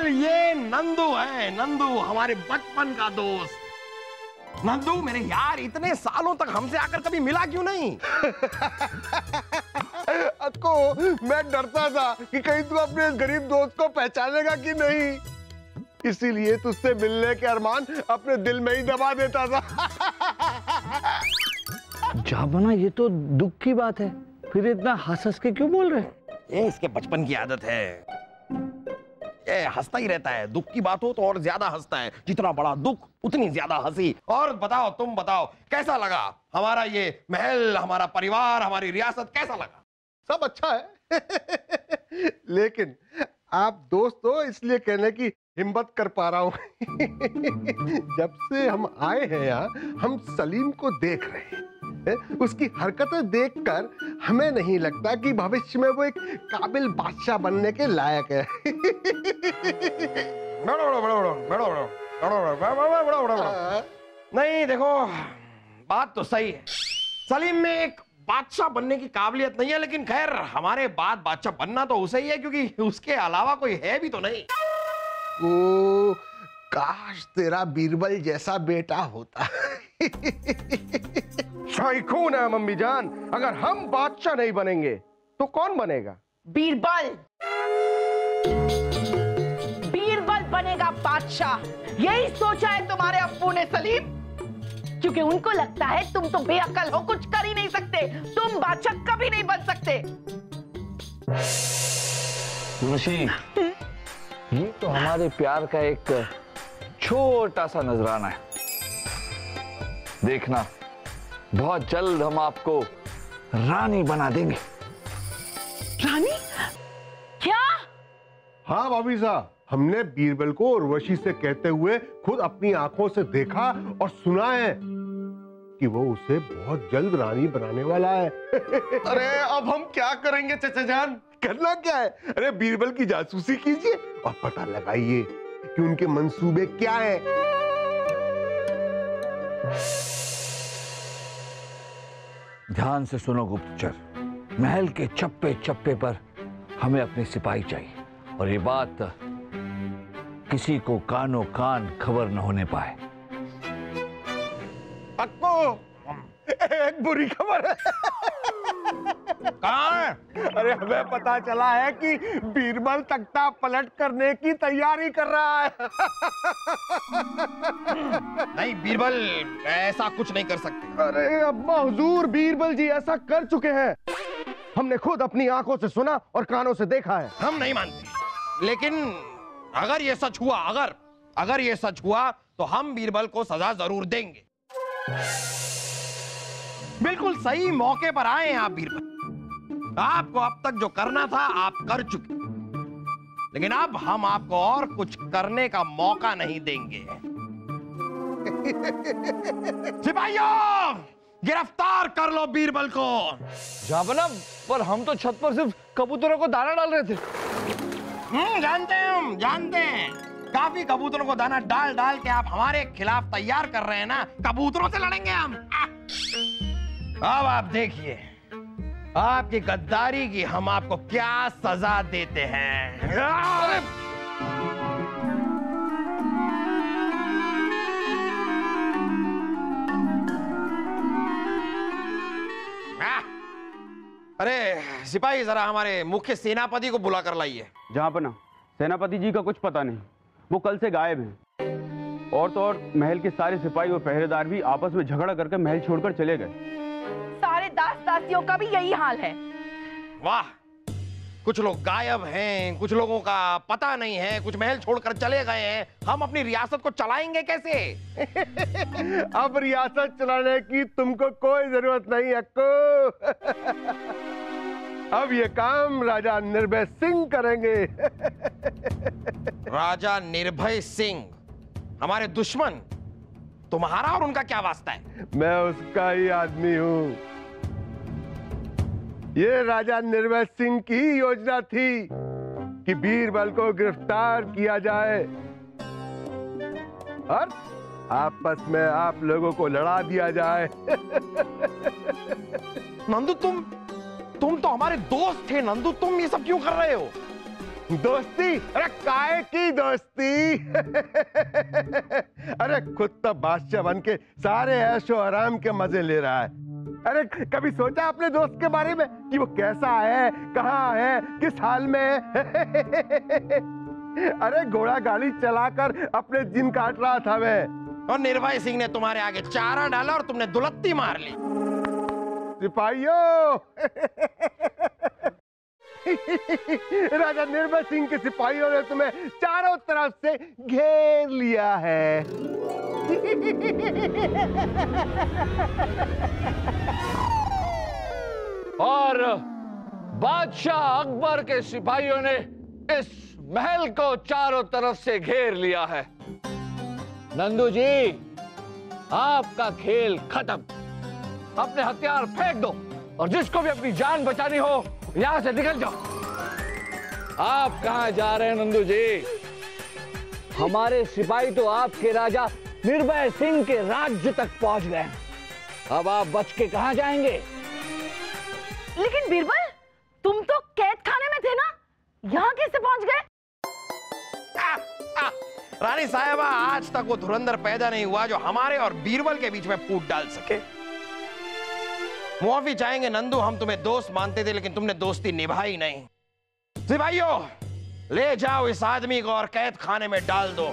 बीरबल, ये नंदू है, नंदू हमारे बचपन का दोस्त। नंदू मेरे यार, इतने सालों तक हमसे आकर कभी मिला क्यों नहीं? अक्को, मैं डरता था कि कहीं तू अपने गरीब दोस्त को पहचानेगा कि नहीं, इसीलिए तुझसे मिलने के अरमान अपने दिल में ही दबा देता था। जाबना, ये तो दुख की बात है, फिर इतना हंस के क्यों बोल रहे? ये इसके बचपन की आदत है, ये हंसता ही रहता है। दुख की बात हो तो और ज्यादा हंसता है, जितना बड़ा दुख उतनी ज्यादा हंसी। और बताओ, तुम बताओ कैसा लगा हमारा ये महल, हमारा परिवार, हमारी रियासत, कैसा लगा? सब अच्छा है। लेकिन आप दोस्त हो इसलिए कहने की हिम्मत कर पा रहा हूं। जब से हम आए हैं यहाँ, हम सलीम को देख रहे हैं। उसकी हरकतें देखकर हमें नहीं लगता कि भविष्य में वो एक काबिल बादशाह बनने के लायक है। नहीं देखो, बात तो सही है, सलीम में एक बादशाह बनने की काबिलियत नहीं है, लेकिन खैर हमारे बाद बादशाह बनना तो उसे ही है, क्योंकि उसके अलावा कोई है भी तो नहीं। ओ, काश तेरा बीरबल जैसा बेटा होता। शाइखून है मम्मी जान, अगर हम बादशाह नहीं बनेंगे तो कौन बनेगा? बीरबल। बीरबल बनेगा बादशाह, यही सोचा है तुम्हारे अब्बू ने सलीम, क्योंकि उनको लगता है तुम तो बेअक्ल हो, कुछ कर ही नहीं सकते, तुम बादशाह कभी नहीं बन सकते। ये तो हमारे प्यार का एक छोटा सा नजराना है। देखना, बहुत जल्द हम आपको रानी बना देंगे। रानी? क्या? हाँ भाभी साहब, हमने बीरबल को उर्वशी से कहते हुए खुद अपनी आंखों से देखा और सुना है कि वो उसे बहुत जल्द रानी बनाने वाला है। अरे अब हम क्या करेंगे चचा जान? करना क्या है? अरे बीरबल की जासूसी कीजिए और पता लगाइए कि उनके मंसूबे क्या हैं। ध्यान से सुनो गुप्तचर, महल के चप्पे चप्पे पर हमें अपने सिपाही चाहिए, और ये बात किसी को कानो कान खबर न होने पाए। अक्को, एक बुरी खबर है। कहाँ है? अरे हमें पता चला है कि बीरबल तख्ता पलट करने की तैयारी कर रहा है। नहीं, बीरबल ऐसा कुछ नहीं कर सकते। अरे अब्बा हुजूर, बीरबल जी ऐसा कर चुके हैं, हमने खुद अपनी आंखों से सुना और कानों से देखा है। हम नहीं मानते, लेकिन अगर ये सच हुआ, अगर ये सच हुआ तो हम बीरबल को सजा जरूर देंगे। बिल्कुल सही मौके पर आए हैं आप बीरबल। आपको अब तक जो करना था आप कर चुके, लेकिन अब हम आपको और कुछ करने का मौका नहीं देंगे। सिपाहियों, गिरफ्तार कर लो बीरबल को। जाबना, पर हम तो छत पर सिर्फ कबूतरों को दाना डाल रहे थे। जानते हैं, हम जानते हैं, काफी कबूतरों को दाना डाल डाल के आप हमारे खिलाफ तैयार कर रहे हैं ना। कबूतरों से लड़ेंगे हम। अब आप देखिए आपकी गद्दारी की हम आपको क्या सजा देते हैं। अरे सिपाही, जरा हमारे मुख्य सेनापति को बुला कर लाइए। जहांपना, सेनापति जी का कुछ पता नहीं, वो कल से गायब हैं। और तो और महल के सारे सिपाही और पहरेदार भी आपस में झगड़ा करके महल छोड़कर चले गए। सारे दास दासियों का भी यही हाल है। वाह, कुछ लोग गायब हैं, कुछ लोगों का पता नहीं है, कुछ महल छोड़कर चले गए हैं। हम अपनी रियासत को चलाएंगे कैसे? अब रियासत चलाने की तुमको कोई जरूरत नहीं अक्को। अब ये काम राजा निर्भय सिंह करेंगे। राजा निर्भय सिंह हमारे दुश्मन, तुम्हारा और उनका क्या वास्ता है? मैं उसका ही आदमी हूँ। ये राजा निर्भय सिंह की ही योजना थी कि बीरबल को गिरफ्तार किया जाए और आपस में आप लोगों को लड़ा दिया जाए। नंदू, तुम तो हमारे दोस्त थे नंदू, तुम ये सब क्यों कर रहे हो? दोस्ती? अरे काय की दोस्ती? अरे खुद तो बादशाह बन के सारे ऐशो आराम के मजे ले रहा है। अरे कभी सोचा अपने दोस्त के बारे में कि वो कैसा है, कहाँ है, किस हाल में है? अरे घोड़ा गाड़ी चलाकर अपने दिन काट रहा था मैं। और निर्भय सिंह ने तुम्हारे आगे चारा डाला और तुमने दुलत्ती मार ली। सिपाहियों, राजा निर्भय सिंह के सिपाहियों ने तुम्हें चारों तरफ से घेर लिया है। और बादशाह अकबर के सिपाहियों ने इस महल को चारों तरफ से घेर लिया है। नंदू जी, आपका खेल खत्म। अपने हथियार फेंक दो और जिसको भी अपनी जान बचानी हो यहां से निकल जाओ। आप कहां जा रहे हैं नंदू जी? हमारे सिपाही तो आपके राजा निर्भय सिंह के राज्य तक पहुंच गए हैं। अब आप बच के कहां जाएंगे? लेकिन बीरबल, तुम तो कैद खाने में थे ना, यहाँ कैसे पहुंच गए? रानी साहिबा, आज तक वो धुरंधर पैदा नहीं हुआ जो हमारे और बीरबल के बीच में फूट डाल सके। मुआफी चाहेंगे नंदू, हम तुम्हें दोस्त मानते थे लेकिन तुमने दोस्ती निभाई नहीं। सिपाहियों, ले जाओ इस आदमी को और कैद खाने में डाल दो।